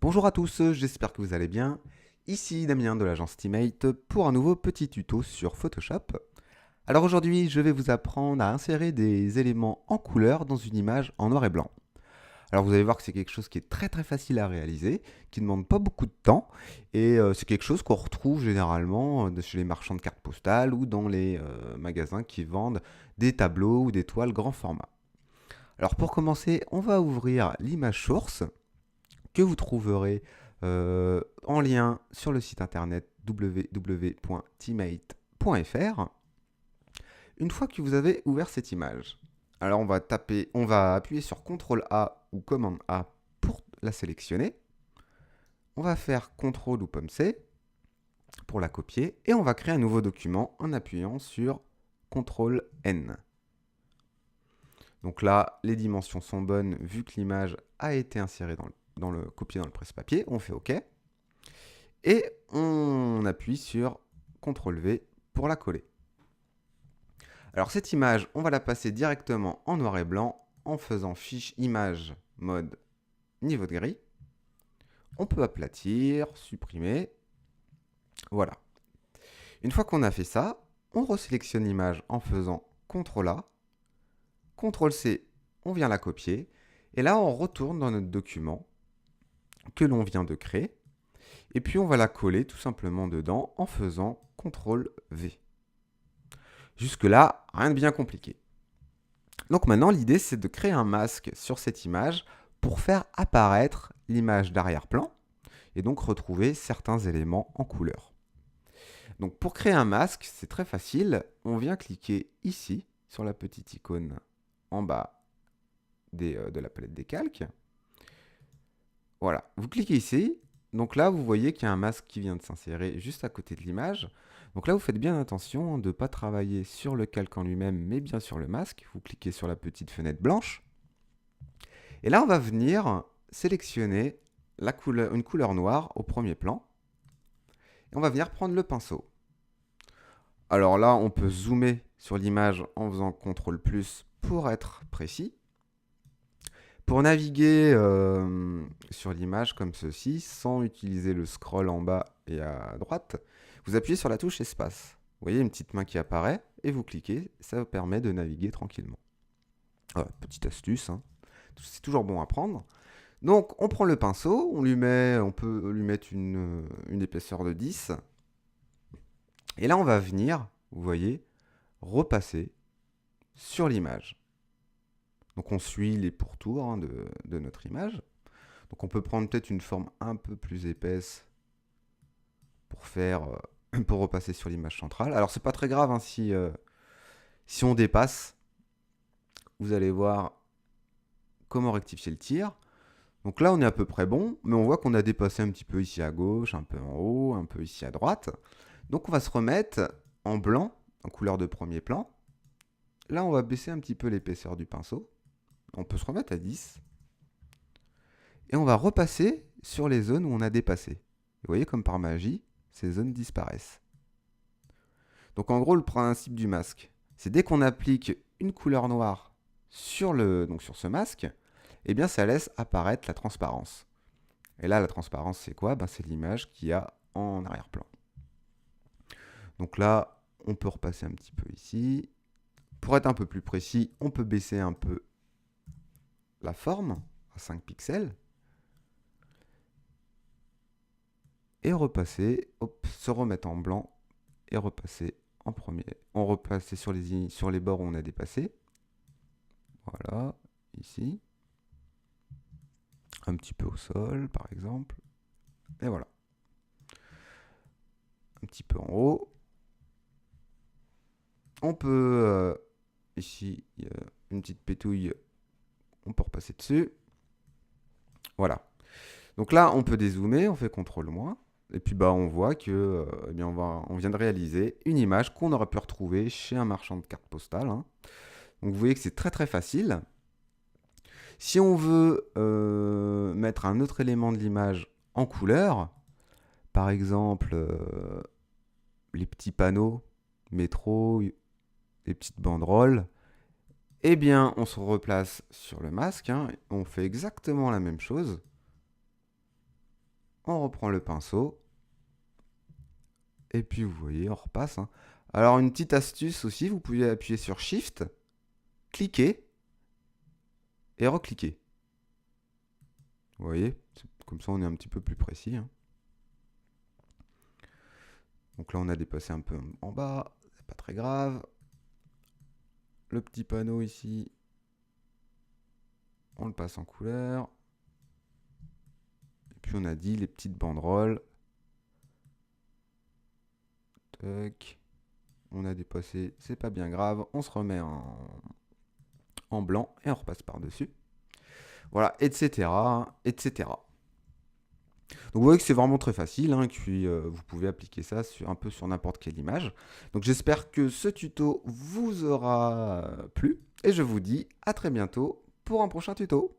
Bonjour à tous, j'espère que vous allez bien. Ici Damien de l'agence Teammate pour un nouveau petit tuto sur Photoshop. Alors aujourd'hui, je vais vous apprendre à insérer des éléments en couleur dans une image en noir et blanc. Alors vous allez voir que c'est quelque chose qui est très facile à réaliser, qui ne demande pas beaucoup de temps, et c'est quelque chose qu'on retrouve généralement chez les marchands de cartes postales ou dans les magasins qui vendent des tableaux ou des toiles grand format. Alors pour commencer, on va ouvrir l'image source que vous trouverez en lien sur le site internet www.teammate.fr. Une fois que vous avez ouvert cette image, alors on va appuyer sur CTRL A ou commande A pour la sélectionner. On va faire CTRL ou pomme C pour la copier et on va créer un nouveau document en appuyant sur CTRL N. Donc là, les dimensions sont bonnes vu que l'image a été insérée copiée dans le presse-papier. On fait OK. Et on appuie sur CTRL V pour la coller. Alors cette image, on va la passer directement en noir et blanc en faisant fiche image mode niveau de gris. On peut aplatir, supprimer. Voilà. Une fois qu'on a fait ça, on resélectionne l'image en faisant CTRL A, CTRL C, on vient la copier. Et là, on retourne dans notre document que l'on vient de créer. Et puis, on va la coller tout simplement dedans en faisant CTRL V. Jusque-là, rien de bien compliqué. Donc maintenant, l'idée, c'est de créer un masque sur cette image pour faire apparaître l'image d'arrière-plan et donc retrouver certains éléments en couleur. Donc pour créer un masque, c'est très facile. On vient cliquer ici sur la petite icône en bas de la palette des calques. Voilà, vous cliquez ici. Donc là, vous voyez qu'il y a un masque qui vient de s'insérer juste à côté de l'image. Donc là, vous faites bien attention de ne pas travailler sur le calque en lui-même, mais bien sur le masque. Vous cliquez sur la petite fenêtre blanche. Et là, on va venir sélectionner une couleur noire au premier plan. Et on va venir prendre le pinceau. Alors là, on peut zoomer sur l'image en faisant CTRL plus pour être précis. Pour naviguer sur l'image comme ceci, sans utiliser le scroll en bas et à droite, vous appuyez sur la touche espace. Vous voyez une petite main qui apparaît et vous cliquez, ça vous permet de naviguer tranquillement. Petite astuce, hein. C'est toujours bon à prendre. Donc on prend le pinceau, on peut lui mettre une épaisseur de 10. Et là on va venir, vous voyez, repasser sur l'image. Donc on suit les pourtours de notre image. Donc on peut prendre peut-être une forme un peu plus épaisse pour repasser sur l'image centrale. Alors c'est pas très grave hein, si on dépasse. Vous allez voir comment rectifier le tir. Donc là on est à peu près bon, mais on voit qu'on a dépassé un petit peu ici à gauche, un peu en haut, un peu ici à droite. Donc on va se remettre en blanc, en couleur de premier plan. Là on va baisser un petit peu l'épaisseur du pinceau. On peut se remettre à 10. Et on va repasser sur les zones où on a dépassé. Vous voyez, comme par magie, ces zones disparaissent. Donc en gros, le principe du masque, c'est dès qu'on applique une couleur noire sur ce masque, eh bien ça laisse apparaître la transparence. Et là, la transparence, c'est quoi? C'est l'image qu'il y a en arrière-plan. Donc là, on peut repasser un petit peu ici. Pour être un peu plus précis, on peut baisser un peu la forme à 5 pixels. Et repasser, se remettre en blanc et repasser en premier. On repasse sur les bords où on a dépassé. Voilà, ici. Un petit peu au sol, par exemple. Et voilà. Un petit peu en haut. On peut, ici, il y a une petite pétouille. On peut repasser dessus. Voilà. Donc là, on peut dézoomer, on fait CTRL-. Et puis on voit que on vient de réaliser une image qu'on aurait pu retrouver chez un marchand de cartes postales. Hein. Donc vous voyez que c'est très facile. Si on veut mettre un autre élément de l'image en couleur, par exemple les petits panneaux métro, les petites banderoles, eh bien on se replace sur le masque, hein, on fait exactement la même chose. On reprend le pinceau. Et puis vous voyez, on repasse, hein. Alors une petite astuce aussi, vous pouvez appuyer sur Shift, cliquer et recliquer. Vous voyez, comme ça on est un petit peu plus précis, hein. Donc là on a dépassé un peu en bas, c'est pas très grave. Le petit panneau ici, on le passe en couleur. Et puis on a dit les petites banderoles. Tac. On a dépassé, c'est pas bien grave. On se remet en blanc et on repasse par-dessus. Voilà, etc., etc. Donc vous voyez que c'est vraiment très facile, hein, et puis vous pouvez appliquer ça un peu sur n'importe quelle image. Donc j'espère que ce tuto vous aura plu, et je vous dis à très bientôt pour un prochain tuto.